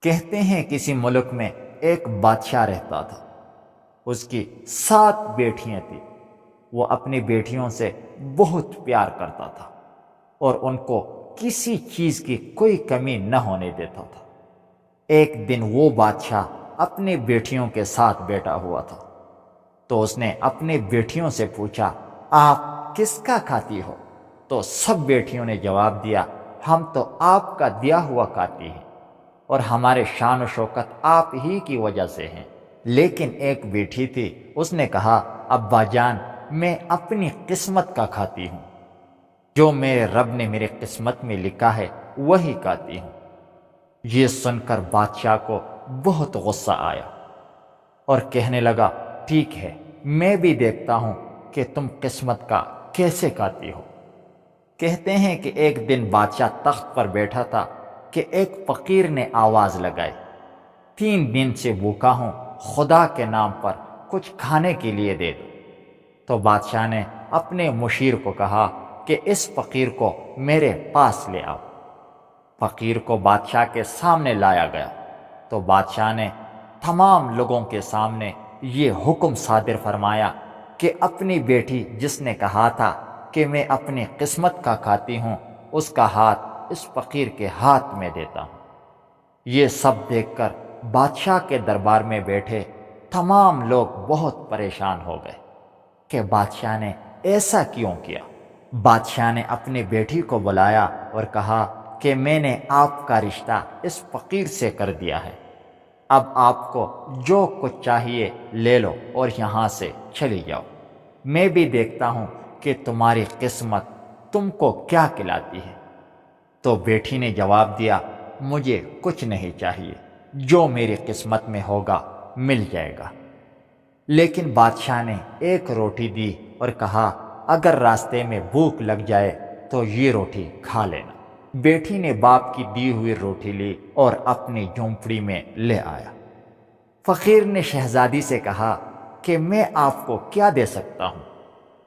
کہتے ہیں کسی ملک میں ایک بادشاہ رہتا تھا۔ اس کی 7 بیٹیاں تھیں۔ وہ اپنی بیٹیوں سے بہت پیار کرتا تھا اور ان کو کسی چیز کی کوئی کمی نہ ہونے دیتا تھا۔ ایک دن وہ بادشاہ اپنی بیٹیوں کے ساتھ بیٹھا ہوا تھا، تو اس نے اپنی بیٹیوں سے پوچھا، آپ کس کا کھاتی ہو؟ تو سب بیٹیوں نے جواب دیا، ہم تو آپ کا دیا ہوا کھاتی ہیں اور ہمارے شان و شوکت آپ ہی کی وجہ سے ہیں۔ لیکن ایک بیٹی تھی، اس نے کہا، ابا جان، میں اپنی قسمت کا کھاتی ہوں، جو میرے رب نے میری قسمت میں لکھا ہے وہی کھاتی ہوں۔ یہ سن کر بادشاہ کو بہت غصہ آیا اور کہنے لگا، ٹھیک ہے، میں بھی دیکھتا ہوں کہ تم قسمت کا کیسے کھاتی ہو۔ کہتے ہیں کہ ایک دن بادشاہ تخت پر بیٹھا تھا کہ ایک فقیر نے آواز لگائی، 3 دن سے بھوکا ہوں، خدا کے نام پر کچھ کھانے کے لیے دے دو۔ تو بادشاہ نے اپنے مشیر کو کہا کہ اس فقیر کو میرے پاس لے آؤ۔ فقیر کو بادشاہ کے سامنے لایا گیا تو بادشاہ نے تمام لوگوں کے سامنے یہ حکم صادر فرمایا کہ اپنی بیٹی جس نے کہا تھا کہ میں اپنی قسمت کا کھاتی ہوں، اس کا ہاتھ اس فقیر کے ہاتھ میں دیتا ہوں۔ یہ سب دیکھ کر بادشاہ کے دربار میں بیٹھے تمام لوگ بہت پریشان ہو گئے کہ بادشاہ نے ایسا کیوں کیا۔ بادشاہ نے اپنی بیٹی کو بلایا اور کہا کہ میں نے آپ کا رشتہ اس فقیر سے کر دیا ہے، اب آپ کو جو کچھ چاہیے لے لو اور یہاں سے چلی جاؤ، میں بھی دیکھتا ہوں کہ تمہاری قسمت تم کو کیا کھلاتی ہے۔ تو بیٹی نے جواب دیا، مجھے کچھ نہیں چاہیے، جو میری قسمت میں ہوگا مل جائے گا۔ لیکن بادشاہ نے ایک روٹی دی اور کہا، اگر راستے میں بھوک لگ جائے تو یہ روٹی کھا لینا۔ بیٹی نے باپ کی دی ہوئی روٹی لی اور اپنی جھونپڑی میں لے آیا۔ فقیر نے شہزادی سے کہا کہ میں آپ کو کیا دے سکتا ہوں،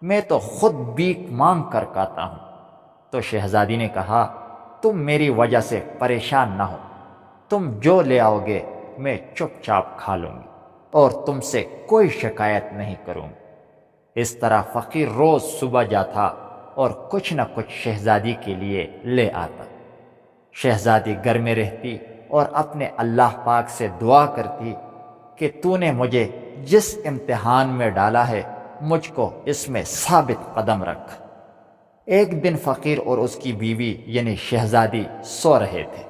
میں تو خود بھیک مانگ کر کھاتا ہوں۔ تو شہزادی نے کہا، تم میری وجہ سے پریشان نہ ہو، تم جو لے آؤ گے میں چپ چاپ کھا لوں گی اور تم سے کوئی شکایت نہیں کروں گی۔ اس طرح فقیر روز صبح جاتا اور کچھ نہ کچھ شہزادی کے لیے لے آتا۔ شہزادی گھر میں رہتی اور اپنے اللہ پاک سے دعا کرتی کہ تو نے مجھے جس امتحان میں ڈالا ہے مجھ کو اس میں ثابت قدم رکھ۔ ایک دن فقیر اور اس کی بیوی یعنی شہزادی سو رہے تھے،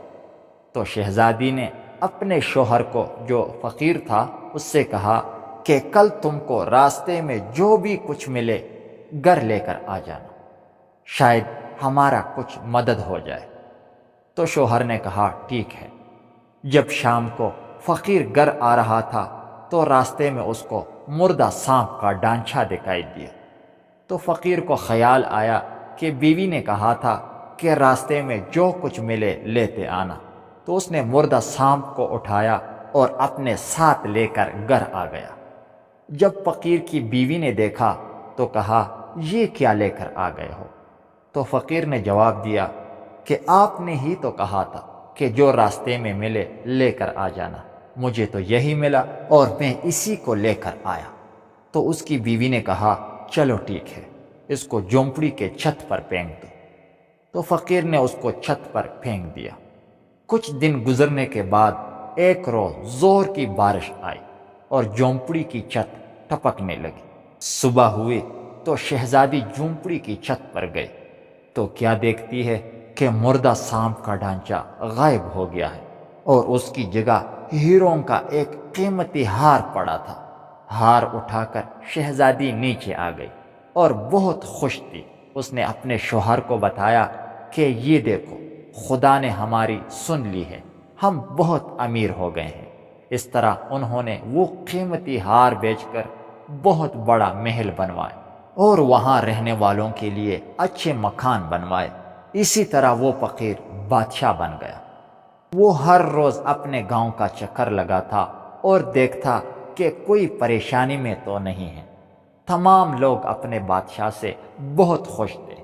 تو شہزادی نے اپنے شوہر کو جو فقیر تھا اس سے کہا کہ کل تم کو راستے میں جو بھی کچھ ملے گھر لے کر آ جانا، شاید ہمارا کچھ مدد ہو جائے۔ تو شوہر نے کہا، ٹھیک ہے۔ جب شام کو فقیر گھر آ رہا تھا تو راستے میں اس کو مردہ سانپ کا ڈانچہ دکھائی دیا۔ تو فقیر کو خیال آیا کہ بیوی نے کہا تھا کہ راستے میں جو کچھ ملے لیتے آنا، تو اس نے مردہ سانپ کو اٹھایا اور اپنے ساتھ لے کر گھر آ گیا۔ جب فقیر کی بیوی نے دیکھا تو کہا، یہ کیا لے کر آ گئے ہو؟ تو فقیر نے جواب دیا کہ آپ نے ہی تو کہا تھا کہ جو راستے میں ملے لے کر آ جانا، مجھے تو یہی ملا اور میں اسی کو لے کر آیا۔ تو اس کی بیوی نے کہا، چلو ٹھیک ہے، اس کو جھونپڑی کے چھت پر پھینک دو۔ تو فقیر نے اس کو چھت پر پھینک دیا۔ کچھ دن گزرنے کے بعد ایک روز زور کی بارش آئی اور جھونپڑی کی چھت ٹپکنے لگی۔ صبح ہوئی تو شہزادی جھونپڑی کی چھت پر گئی تو کیا دیکھتی ہے کہ مردہ سانپ کا ڈھانچہ غائب ہو گیا ہے اور اس کی جگہ ہیروں کا ایک قیمتی ہار پڑا تھا۔ ہار اٹھا کر شہزادی نیچے آ گئی اور بہت خوش تھی۔ اس نے اپنے شوہر کو بتایا کہ یہ دیکھو، خدا نے ہماری سن لی ہے، ہم بہت امیر ہو گئے ہیں۔ اس طرح انہوں نے وہ قیمتی ہار بیچ کر بہت بڑا محل بنوائے اور وہاں رہنے والوں کے لیے اچھے مکان بنوائے۔ اسی طرح وہ فقیر بادشاہ بن گیا۔ وہ ہر روز اپنے گاؤں کا چکر لگاتا اور دیکھتا کہ کوئی پریشانی میں تو نہیں ہے۔ تمام لوگ اپنے بادشاہ سے بہت خوش تھے۔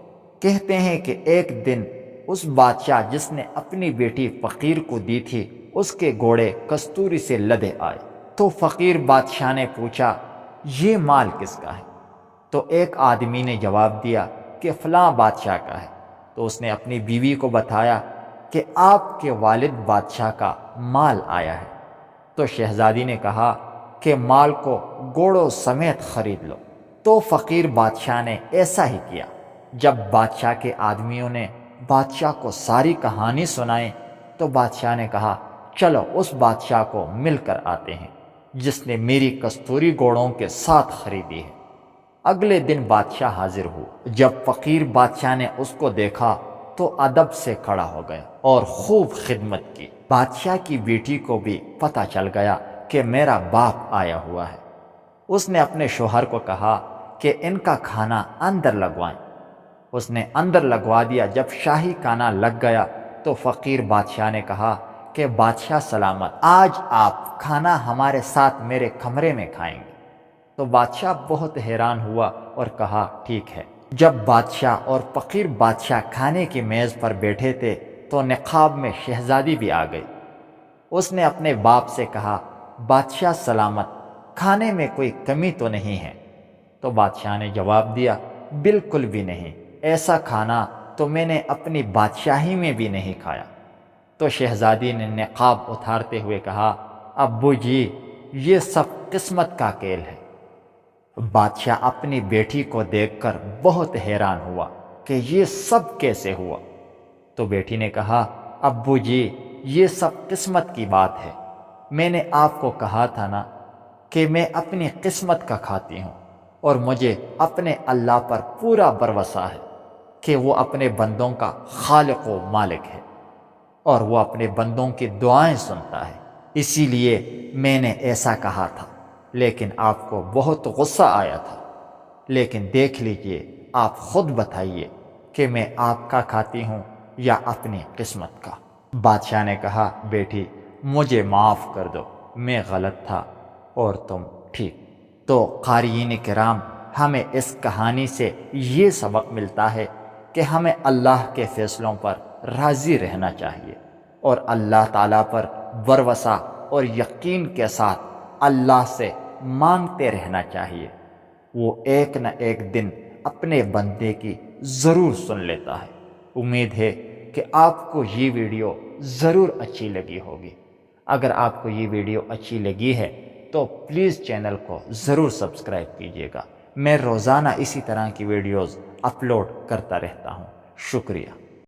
کہتے ہیں کہ ایک دن اس بادشاہ جس نے اپنی بیٹی فقیر کو دی تھی اس کے گھوڑے کستوری سے لدے آئے۔ تو فقیر بادشاہ نے پوچھا یہ مال کس کا ہے؟ تو ایک آدمی نے جواب دیا کہ فلاں بادشاہ کا ہے۔ تو اس نے اپنی بیوی کو بتایا کہ آپ کے والد بادشاہ کا مال آیا ہے۔ تو شہزادی نے کہا کہ مال کو گھوڑوں سمیت خرید لو۔ تو فقیر بادشاہ نے ایسا ہی کیا۔ جب بادشاہ کے آدمیوں نے بادشاہ کو ساری کہانی سنائی تو بادشاہ نے کہا چلو اس بادشاہ کو مل کر آتے ہیں جس نے میری کستوری گھوڑوں کے ساتھ خریدی ہے۔ اگلے دن بادشاہ حاضر ہوا۔ جب فقیر بادشاہ نے اس کو دیکھا تو ادب سے کھڑا ہو گیا اور خوب خدمت کی۔ بادشاہ کی بیٹی کو بھی پتہ چل گیا کہ میرا باپ آیا ہوا ہے۔ اس نے اپنے شوہر کو کہا کہ ان کا کھانا اندر لگوائیں۔ اس نے اندر لگوا دیا۔ جب شاہی کھانا لگ گیا تو فقیر بادشاہ نے کہا کہ بادشاہ سلامت، آج آپ کھانا ہمارے ساتھ میرے کمرے میں کھائیں گے۔ تو بادشاہ بہت حیران ہوا اور کہا ٹھیک ہے۔ جب بادشاہ اور فقیر بادشاہ کھانے کی میز پر بیٹھے تھے تو نقاب میں شہزادی بھی آ گئی۔ اس نے اپنے باپ سے کہا بادشاہ سلامت، کھانے میں کوئی کمی تو نہیں ہے؟ تو بادشاہ نے جواب دیا بالکل بھی نہیں، ایسا کھانا تو میں نے اپنی بادشاہی میں بھی نہیں کھایا۔ تو شہزادی نے نقاب اتارتے ہوئے کہا ابو جی یہ سب قسمت کا کھیل ہے۔ بادشاہ اپنی بیٹی کو دیکھ کر بہت حیران ہوا کہ یہ سب کیسے ہوا۔ تو بیٹی نے کہا ابو جی یہ سب قسمت کی بات ہے، میں نے آپ کو کہا تھا نا کہ میں اپنی قسمت کا کھاتی ہوں اور مجھے اپنے اللہ پر پورا بھروسہ ہے کہ وہ اپنے بندوں کا خالق و مالک ہے اور وہ اپنے بندوں کی دعائیں سنتا ہے، اسی لیے میں نے ایسا کہا تھا، لیکن آپ کو بہت غصہ آیا تھا۔ لیکن دیکھ لیجئے، آپ خود بتائیے کہ میں آپ کا کھاتی ہوں یا اپنی قسمت کا۔ بادشاہ نے کہا بیٹی مجھے معاف کر دو، میں غلط تھا اور تم ٹھیک۔ تو قارئین کرام، ہمیں اس کہانی سے یہ سبق ملتا ہے کہ ہمیں اللہ کے فیصلوں پر راضی رہنا چاہیے اور اللہ تعالیٰ پر بھروسہ اور یقین کے ساتھ اللہ سے مانگتے رہنا چاہیے۔ وہ ایک نہ ایک دن اپنے بندے کی ضرور سن لیتا ہے۔ امید ہے کہ آپ کو یہ ویڈیو ضرور اچھی لگی ہوگی۔ اگر آپ کو یہ ویڈیو اچھی لگی ہے تو پلیز چینل کو ضرور سبسکرائب کیجیے گا۔ میں روزانہ اسی طرح کی ویڈیوز اپلوڈ کرتا رہتا ہوں۔ شکریہ۔